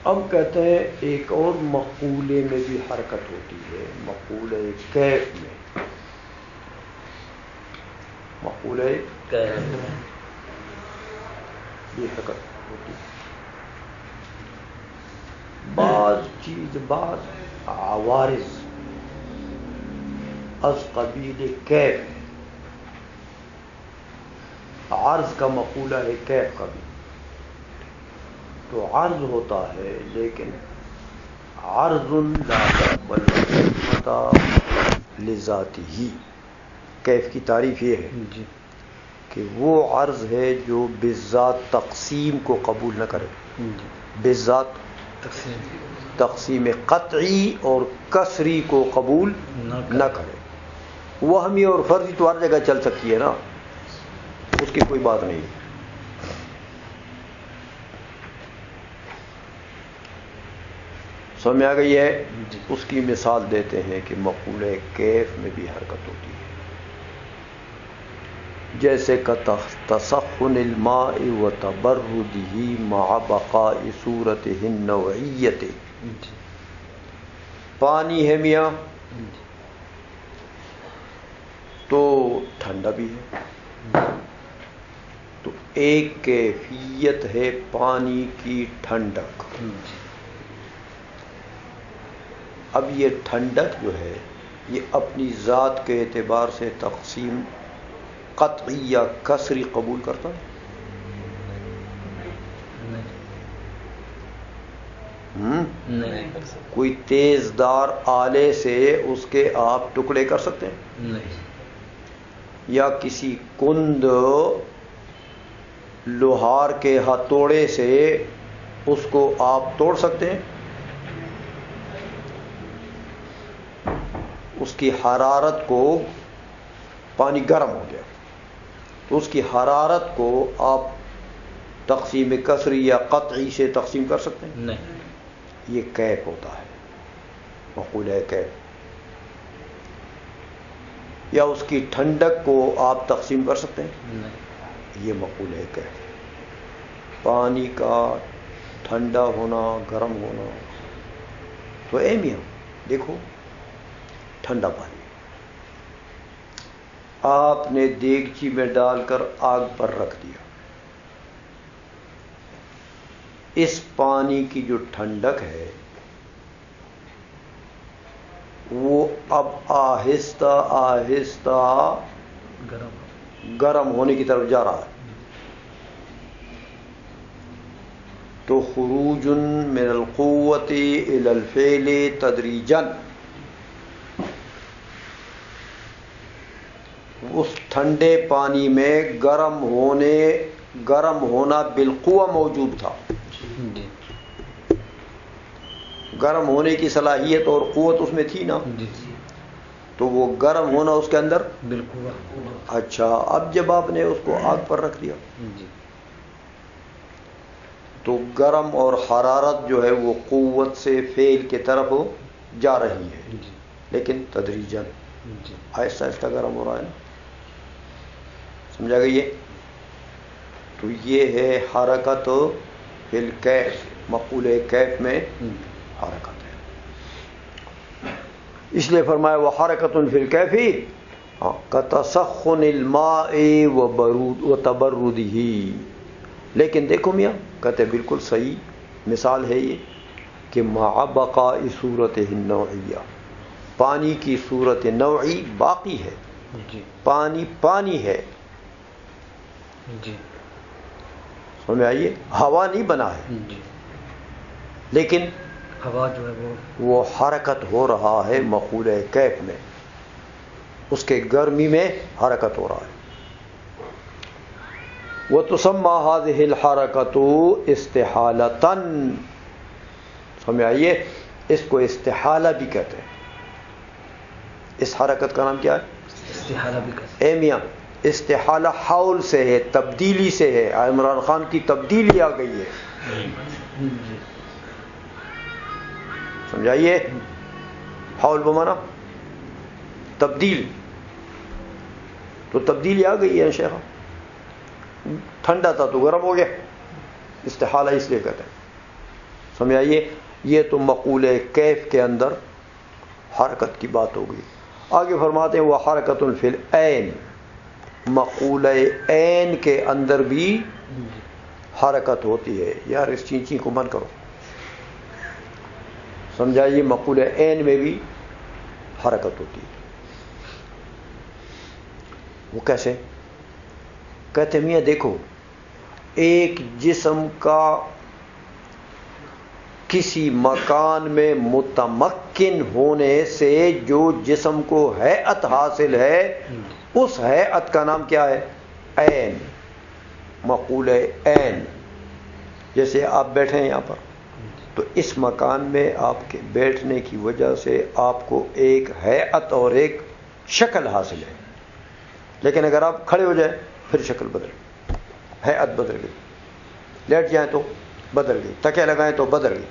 اب کہتے ہیں ایک اور مقولے میں بھی حرکت ہوتی ہے، مقولے کیف میں، مقولے کیف بھی حرکت ہوتی ہے۔ بعض عوارض از قبیل کیف ہے، عرض کا مقولہ ہے کیف کا بھی، تو عرض ہوتا ہے لیکن عرض لا يقبل الخدمة لذاته۔ کیف کی تعریف یہ ہے کہ وہ عرض ہے جو بذات تقسیم کو قبول نہ کرے، بذات تقسیم قطعی اور کسری کو قبول نہ کرے۔ وہمی اور فرضی تو ہر جگہ چل سکتی ہے نا، اس کی کوئی بات نہیں۔ سمجھ آ گئی ہے؟ اس کی مثال دیتے ہیں کہ مقولہ کیف میں بھی حرکت ہوتی ہے، جیسے تسخن الماء وتبرده مع بقاء صورته النوعیت۔ پانی ہے میاں تو ٹھنڈا بھی ہے، تو ایک کیفیت ہے پانی کی ٹھنڈک۔ اب یہ ٹھنڈک جو ہے یہ اپنی ذات کے اعتبار سے تقسیم قطعی یا کسری قبول کرتا ہے؟ کوئی تیز دار آلے سے اس کے آپ ٹکڑے کر سکتے ہیں؟ نہیں۔ یا کسی کند لوہار کے ہتھوڑے سے اس کو آپ توڑ سکتے ہیں؟ اس کی حرارت کو، پانی گرم ہو گیا تو اس کی حرارت کو آپ تقسیم کسری یا قطعی سے تقسیم کر سکتے ہیں؟ نہیں۔ یہ کیف ہوتا ہے، مقولہ کیف۔ یا اس کی ٹھنڈک کو آپ تقسیم کر سکتے ہیں؟ نہیں۔ یہ مقولہ کیف۔ پانی کا ٹھنڈا ہونا، گرم ہونا، تو اے میاں دیکھو ٹھنڈا پانی آپ نے دیگچی میں ڈال کر آگ پر رکھ دیا، اس پانی کی جو ٹھنڈک ہے وہ اب آہستہ آہستہ گرم ہونے کی طرف جا رہا ہے، تو خروج من القوت الى الفعل تدریجا، اس ٹھنڈے پانی میں گرم ہونا بالقوہ موجود تھا، گرم ہونے کی صلاحیت اور قوت اس میں تھی نا، تو وہ گرم ہونا اس کے اندر بالقوہ۔ اچھا، اب جب آپ نے اس کو آگ پر رکھ دیا تو گرم اور حرارت جو ہے وہ قوت سے فعل کی طرف جا رہی ہے، لیکن تدریجاً، آہستہ آہستہ گرم ہو رہا ہے نا، سمجھا گئی ہے؟ تو یہ ہے حرکت فی الکیف، مقولہ کیف میں حرکت ہے، اس لیے فرمایا وہ حرکت فی الکیف کتسخن الماء وتبردہ۔ لیکن دیکھو میاں، کہتے بالکل صحیح مثال ہے یہ کہ مع بقاء صورتہ النوعیہ، پانی کی صورت نوعی باقی ہے، پانی پانی ہے، سمجھ میں آئیے؟ ہوا نہیں بنا ہے، لیکن ہوا جو ہے وہ حرکت ہو رہا ہے مقولہ کیف میں، اس کے گرمی میں حرکت ہو رہا ہے۔ وتسمى هذه الحركة استحالة، سمجھ آئیے؟ اس کو استحالہ بھی کہتے ہیں۔ اس حرکت کا نام کیا ہے؟ استحالہ بھی کہتے ہیں۔ اے میاں، استحالہ حول سے ہے، تبدیلی سے ہے، عمران خان کی تبدیلی آ گئی ہے، سمجھائیے؟ حول بمانا تبدیل، تو تبدیلی آ گئی ہے شیخ، ٹھنڈا تھا تو گرم ہو گیا، استحالہ اس لیے کہتے ہیں، سمجھائیے. یہ تو مقولہ کیف کے اندر حرکت کی بات ہو گئی. آگے فرماتے ہیں وہ حرکت فی العین، مقولہ عین کے اندر بھی حرکت ہوتی ہے. یار اس چینچی کو من کرو. سمجھائیے مقولہ عین میں بھی حرکت ہوتی ہے. وہ کیسے؟ کہتے میاں دیکھو، ایک جسم کا کسی مکان میں متمکن ہونے سے جو جسم کو ہیئت حاصل ہے، اس ہیئت کا نام کیا ہے؟ عین، مقولہ عین. جیسے آپ بیٹھے ہیں یہاں پر، تو اس مکان میں آپ کے بیٹھنے کی وجہ سے آپ کو ایک ہیئت اور ایک شکل حاصل ہے. لیکن اگر آپ کھڑے ہو جائیں پھر شکل بدل گئی، ہیئت بدل گئی. لیٹ جائیں تو بدل گئی، تکیہ لگائیں تو بدل گئی.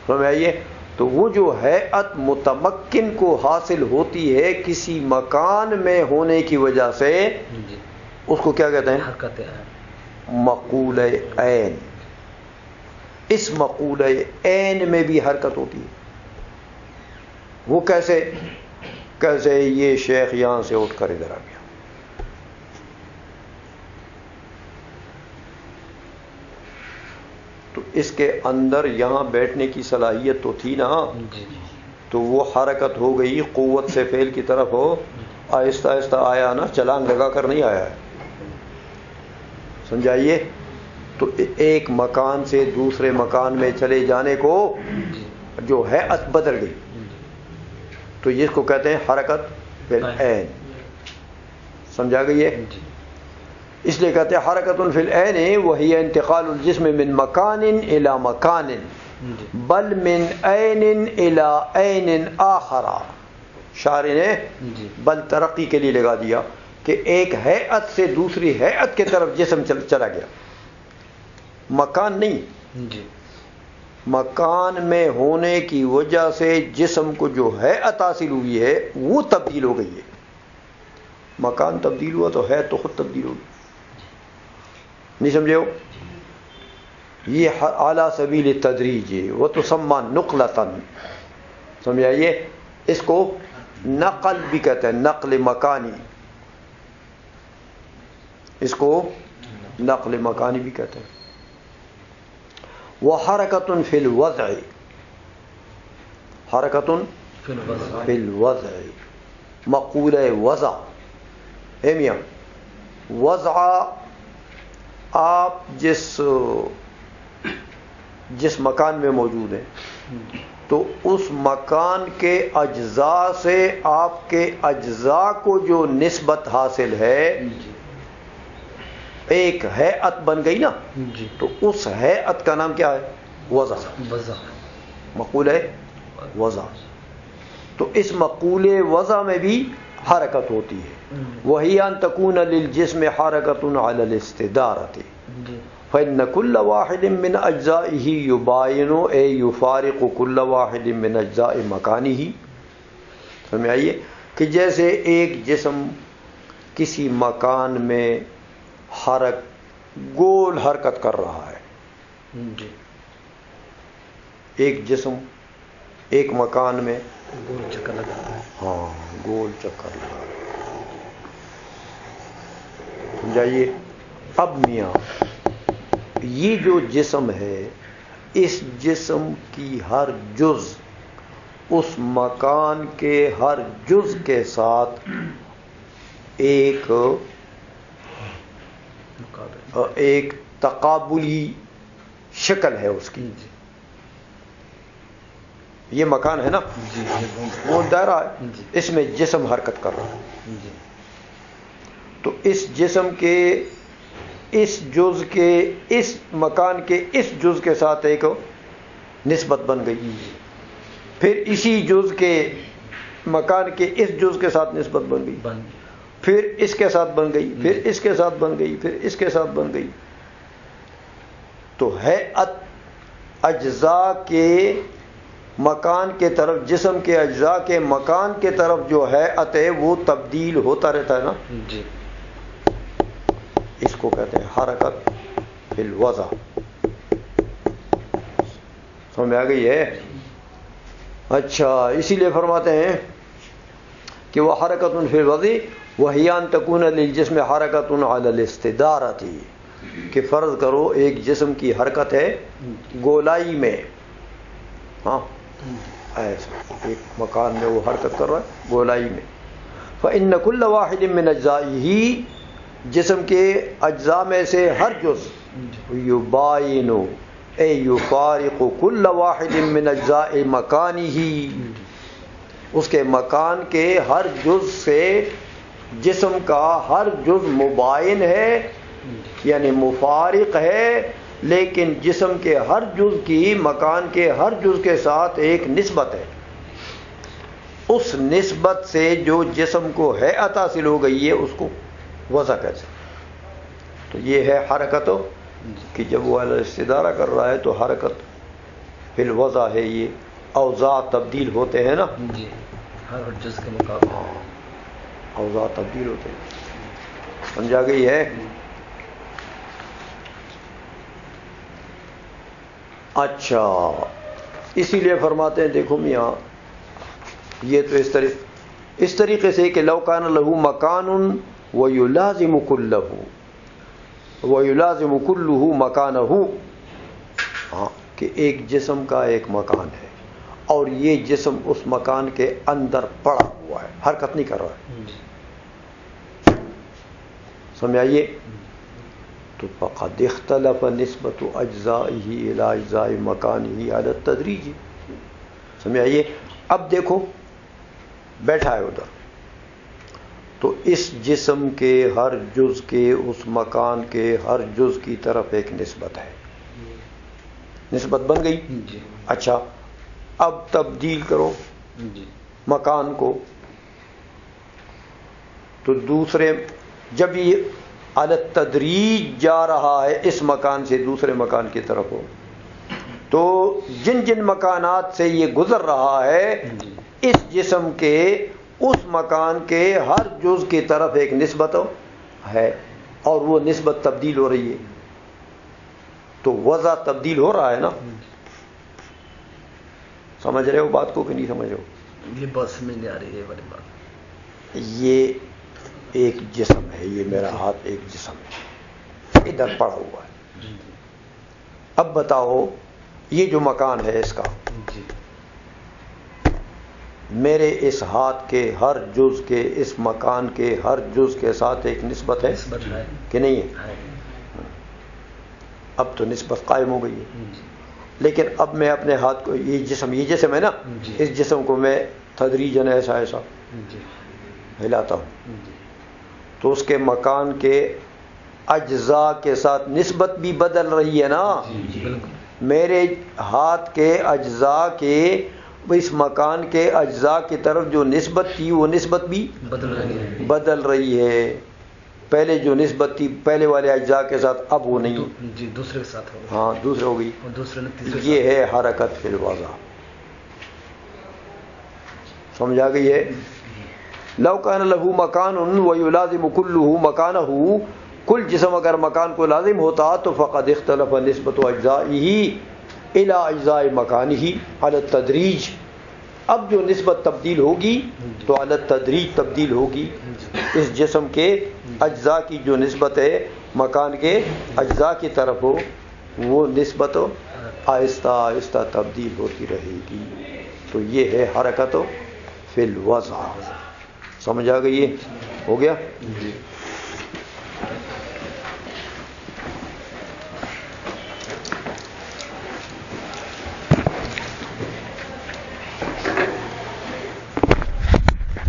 سمجھ آئیے؟ تو وہ جو ہیئت متمکن کو حاصل ہوتی ہے کسی مکان میں ہونے کی وجہ سے، اس کو کیا کہتے ہیں؟ مقولہ عین. اس مقولہ عین میں بھی حرکت ہوتی ہے. وہ کیسے؟ کیسے یہ شیخ یہاں سے اٹھ کر ادھر آ گیا، تو اس کے اندر یہاں بیٹھنے کی صلاحیت تو تھی نا، تو وہ حرکت ہو گئی قوت سے فعل کی طرف. ہو آہستہ آہستہ آیا نا، چلانگ لگا کر نہیں آیا ہے. سمجھائیے؟ تو ایک مکان سے دوسرے مکان میں چلے جانے کو جو ہیئت بدل گئی، تو اس کو کہتے ہیں حرکت فی العین. سمجھا گئی ہے؟ اس لیے کہتے ہیں حرکت فی العین وہی انتقال الجسم من مکان الی مکان بل من عین الی عین آخر. شاعر نے بل ترقی کے لیے لگا دیا کہ ایک ہیئت سے دوسری ہیئت کی طرف جسم چلا گیا. مکان نہیں، مکان میں ہونے کی وجہ سے جسم کو جو ہیئت حاصل ہوئی ہے وہ تبدیل ہو گئی ہے. مکان تبدیل ہوا تو ہیئت تو خود تبدیل ہوگی. نہیں سمجھے ہو؟ یہ اعلیٰ سبیل تدریج ہے. وہ تو سما نقلتاً. سمجھائیے؟ اس کو نقل بھی کہتے ہیں، نقل مکانی. اس کو نقل مکانی بھی کہتے ہیں. وہ حرکت فی الوضع، حرکت فی الوضع، مقولہ وضع. اے میاں، وضع آپ جس مکان میں موجود ہیں، تو اس مکان کے اجزاء سے آپ کے اجزاء کو جو نسبت حاصل ہے، ایک ہیئت بن گئی نا، تو اس ہیئت کا نام کیا ہے؟ وضع. مقولہ وضع. تو اس مقولہ وضع میں بھی حرکت ہوتی ہے. وہی ان تکون للجسم حرکت علی الاستدارۃ فإن كل واحد من اجزائه يباين اے يفارق كل واحد من اجزاء مکانه. سمجھ آئیے؟ کہ جیسے ایک جسم کسی مکان میں گول حرکت کر رہا ہے. ایک جسم ایک مکان میں گول چکر لگا رہا ہے. ہاں، گول چکر لگا رہا ہے. سمجھائیے؟ اب میاں یہ جو جسم ہے، اس جسم کی ہر جز اس مکان کے ہر جز کے ساتھ ایک تقابلی شکل ہے اس کی. یہ مکان ہے نا، وہ دائرہ ہے، اس میں جسم حرکت کر رہا ہے. تو اس جسم کے اس جز کے اس مکان کے اس جز کے ساتھ ایک نسبت بن گئی. پھر اسی جز کے مکان کے اس جز کے ساتھ نسبت بن گئی، پھر اس کے ساتھ بن گئی، پھر اس کے ساتھ بن گئی، پھر اس کے ساتھ بن گئی. تو ہیئت اجزاء کے مکان کے طرف، جسم کے اجزاء کے مکان کے طرف جو ہیئت ہے وہ تبدیل ہوتا رہتا ہے نا. اس کو کہتے ہیں حرکت فی الوضع. سمجھ میں آ گئی ہے؟ اچھا، اسی لیے فرماتے ہیں کہ وہ حرکت فی الوضع وہی ان تکون للجسم حرکت علی الاستدارۃ، کہ فرض کرو ایک جسم کی حرکت ہے گولائی میں، ہاں ایسا ایک مکان میں وہ حرکت کر رہا ہے گولائی میں، فإن كل واحد من اجزائه، جسم کے اجزاء میں سے ہر جز یباین اے یفارق کل واحد من اجزاء مکانہ، اس کے مکان کے ہر جز سے جسم کا ہر جز مباین ہے، یعنی مفارق ہے، لیکن جسم کے ہر جز کی مکان کے ہر جز کے ساتھ ایک نسبت ہے، اس نسبت سے جو جسم کو ہیئت حاصل ہو گئی ہے اس کو وضع کہتے ہیں۔ تو یہ ہے حرکت، کہ جب وہ استدارہ کر رہا ہے تو حرکت فی الوضع ہے، یہ اوضاع تبدیل ہوتے ہیں نا جی، ہر جز کے مقابلے اوضاع تبدیل ہوتے ہیں، سمجھا گئی ہے؟ اچھا، اسی لیے فرماتے ہیں دیکھو میاں، یہ تو اس طریقے سے کہ لو کان لہ مکان ویلازم کلہ ویلازم کلہ مکانہ، ہاں کہ ایک جسم کا ایک مکان ہے اور یہ جسم اس مکان کے اندر پڑا ہوا ہے، حرکت نہیں کر رہا ہے، سمجھائیے؟ تو فقد اختلف نسبت اجزائہ الی اجزاء مکانہ علی التدریج، سمجھائیے؟ اب دیکھو بیٹھا ہے ادھر، تو اس جسم کے ہر جز کے اس مکان کے ہر جز کی طرف ایک نسبت ہے، نسبت بن گئی؟ اچھا، اب تبدیل کرو مکان کو، تو دوسرے جب یہ علی التدریج جا رہا ہے اس مکان سے دوسرے مکان کی طرف ہو، تو جن جن مکانات سے یہ گزر رہا ہے اس جسم کے اس مکان کے ہر جز کی طرف ایک نسبت ہے، اور وہ نسبت تبدیل ہو رہی ہے، تو وضع تبدیل ہو رہا ہے نا؟ سمجھ رہے ہو بات کو کہ نہیں سمجھ رہے ہو؟ یہ بات سمجھ نہیں آ رہی ہے والی بات۔ یہ ایک جسم ہے، یہ میرا ہاتھ ایک جسم ہے، ادھر پڑا ہوا ہے، اب بتاؤ یہ جو مکان ہے اس کا میرے اس ہاتھ کے ہر جز کے اس مکان کے ہر جز کے ساتھ ایک نسبت ہے کہ نہیں ہے؟ اب تو نسبت قائم ہو گئی ہے، لیکن اب میں اپنے ہاتھ کو، یہ جسم ہے نا، اس جسم کو میں تدریجاً ایسا ہلاتا ہوں، تو اس کے مکان کے اجزاء کے ساتھ نسبت بھی بدل رہی ہے نا؟ میرے ہاتھ کے اجزاء کے اس مکان کے اجزاء کی طرف جو نسبت تھی وہ نسبت بھی بدل رہی ہے، پہلے جو نسبت تھی پہلے والے اجزاء کے ساتھ اب وہ نہیں، جی دوسرے کے ساتھ ہوگی، ہاں دوسرے ہو گئی، یہ ہے حرکت فی الوضع، سمجھا گئی ہے؟ لو کان لہ مکان ویلازم کلہ مکانہ، کل جسم اگر مکان کو لازم ہوتا تو فقد اختلف نسبت اجزائہ الی اجزاء مکانہ علی التدریج، اب جو نسبت تبدیل ہوگی تو علی التدریج تبدیل ہوگی، اس جسم کے اجزاء کی جو نسبت ہے مکان کے اجزاء کی طرف ہو، وہ نسبت آہستہ آہستہ تبدیل ہوتی رہے گی، تو یہ ہے حرکت فی الوضع، سمجھ آ گئی ہے؟ ہو گیا؟